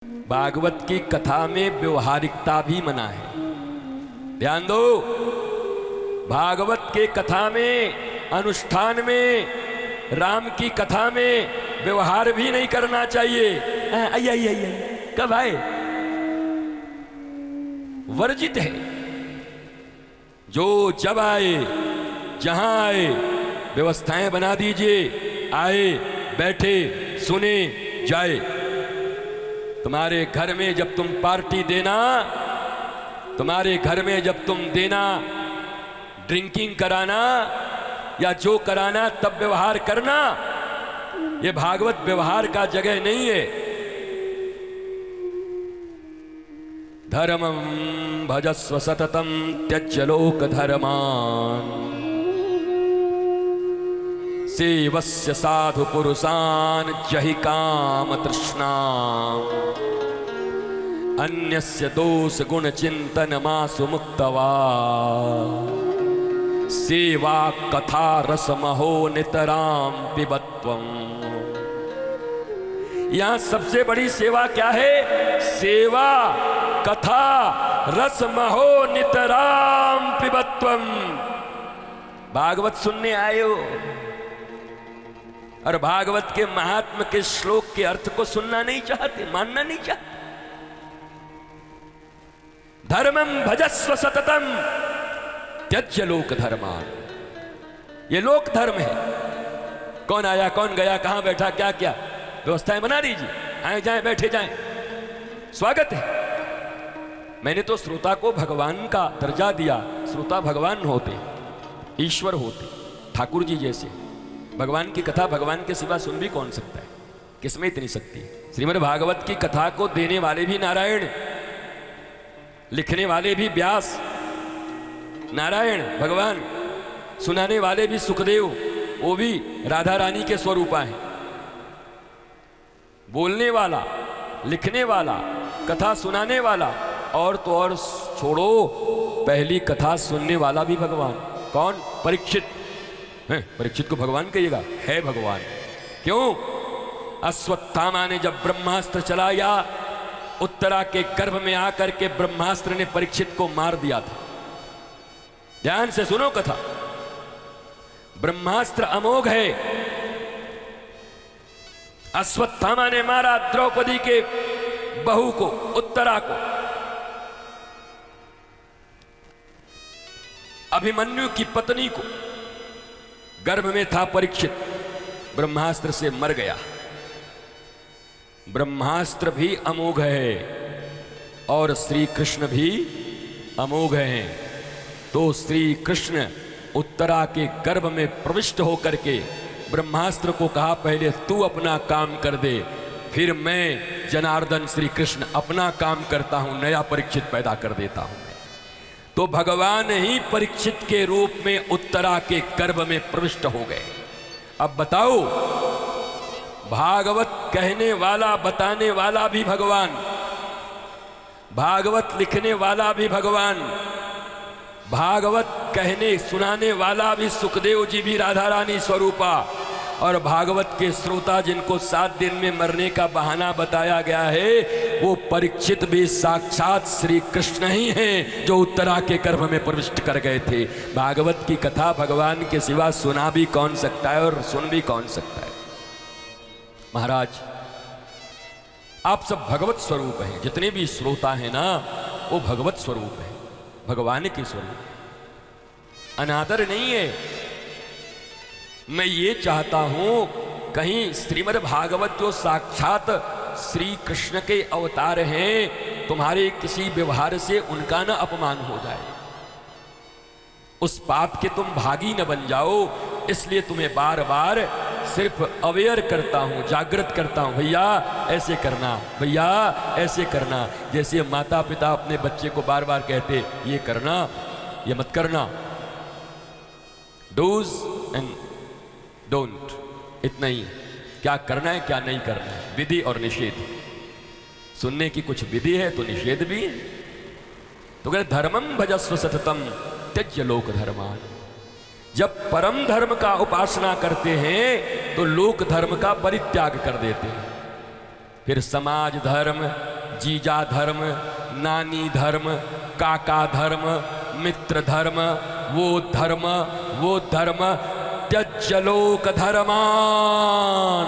भागवत की कथा में व्यवहारिकता भी मना है। ध्यान दो, भागवत के कथा में, अनुष्ठान में, राम की कथा में व्यवहार भी नहीं करना चाहिए। आइए कब आए, वर्जित है। जो जब आए, जहां आए, व्यवस्थाएं बना दीजिए, आए, बैठे, सुने, जाए। तुम्हारे घर में जब तुम पार्टी देना, तुम्हारे घर में जब तुम देना, ड्रिंकिंग कराना या जो कराना, तब व्यवहार करना। ये भागवत व्यवहार का जगह नहीं है। धर्मं भजस्व सततं त्यज्य लोक धर्मान् सेवस्य साधु पुरुषान् जहि काम तृष्णाम् अन्यस्य दोष गुण चिंतन मासु मुक्तवा सेवा कथा रसमहो नितराम पिबत्वम्। यहां सबसे बड़ी सेवा क्या है? सेवा कथा रसमहो नितराम पिबत्वम्। भागवत सुनने आए हो और भागवत के महात्म के श्लोक के अर्थ को सुनना नहीं चाहते, मानना नहीं चाहते। धर्मं भजस्व सततम त्यज्य लोक धर्मान। ये लोक धर्म है। कौन आया, कौन गया, कहां बैठा, क्या क्या, व्यवस्थाएं बना दीजिए, आए जाएं, बैठे जाएं, स्वागत है। मैंने तो श्रोता को भगवान का दर्जा दिया। श्रोता भगवान होते, ईश्वर होते, ठाकुर जी जैसे। भगवान की कथा भगवान के सिवा सुन भी कौन सकता है? किसमें इतनी शक्ति? श्रीमद् भागवत की कथा को देने वाले भी नारायण, लिखने वाले भी व्यास नारायण भगवान, सुनाने वाले भी सुखदेव, वो भी राधा रानी के स्वरूपा हैं। बोलने वाला, लिखने वाला, कथा सुनाने वाला, और तो और छोड़ो, पहली कथा सुनने वाला भी भगवान। कौन? परीक्षित। परीक्षित को भगवान कहिएगा? है भगवान। क्यों? अश्वत्थामा ने जब ब्रह्मास्त्र चलाया, उत्तरा के गर्भ में आकर के ब्रह्मास्त्र ने परीक्षित को मार दिया था। ध्यान से सुनो कथा। ब्रह्मास्त्र अमोघ है। अश्वत्थामा ने मारा द्रौपदी के बहू को, उत्तरा को। अभिमन्यु की पत्नी को, गर्भ में था परीक्षित, ब्रह्मास्त्र से मर गया। ब्रह्मास्त्र भी अमोघ है और श्री कृष्ण भी अमोघ हैं। तो श्री कृष्ण उत्तरा के गर्भ में प्रविष्ट होकर के ब्रह्मास्त्र को कहा, पहले तू अपना काम कर दे, फिर मैं जनार्दन श्री कृष्ण अपना काम करता हूं, नया परीक्षित पैदा कर देता हूं। तो भगवान ही परीक्षित के रूप में उत्तरा के गर्भ में प्रविष्ट हो गए। अब बताओ, भागवत कहने वाला, बताने वाला भी भगवान, भागवत लिखने वाला भी भगवान, भागवत कहने सुनाने वाला भी सुखदेव जी भी राधा रानी स्वरूपा, और भागवत के श्रोता जिनको 7 दिन में मरने का बहाना बताया गया है, वो परीक्षित भी साक्षात श्री कृष्ण ही हैं, जो उत्तरा के गर्भ में प्रविष्ट कर गए थे। भागवत की कथा भगवान के सिवा सुना भी कौन सकता है और सुन भी कौन सकता है? महाराज, आप सब भगवत स्वरूप हैं। जितने भी श्रोता हैं ना, वो भगवत स्वरूप है, भगवान के स्वरूप। अनादर नहीं है। मैं ये चाहता हूं कहीं श्रीमद् भागवत जो साक्षात श्री कृष्ण के अवतार हैं, तुम्हारे किसी व्यवहार से उनका न अपमान हो जाए, उस पाप के तुम भागी न बन जाओ। इसलिए तुम्हें बार बार सिर्फ अवेयर करता हूं, जागृत करता हूं, भैया ऐसे करना, भैया ऐसे करना। जैसे माता पिता अपने बच्चे को बार बार कहते, ये करना, ये मत करना, डूज एंड डोंट, इतना ही। क्या करना है, क्या नहीं करना है, विधि और निषेध। सुनने की कुछ विधि है तो निषेध भी है। तो कहते धर्मं भजस्व सततम त्यज्य लोक धर्मान। जब परम धर्म का उपासना करते हैं तो लोक धर्म का परित्याग कर देते हैं। फिर समाज धर्म, जीजा धर्म, नानी धर्म, काका धर्म, मित्र धर्म, वो धर्म त्यज्य लोक धर्मान।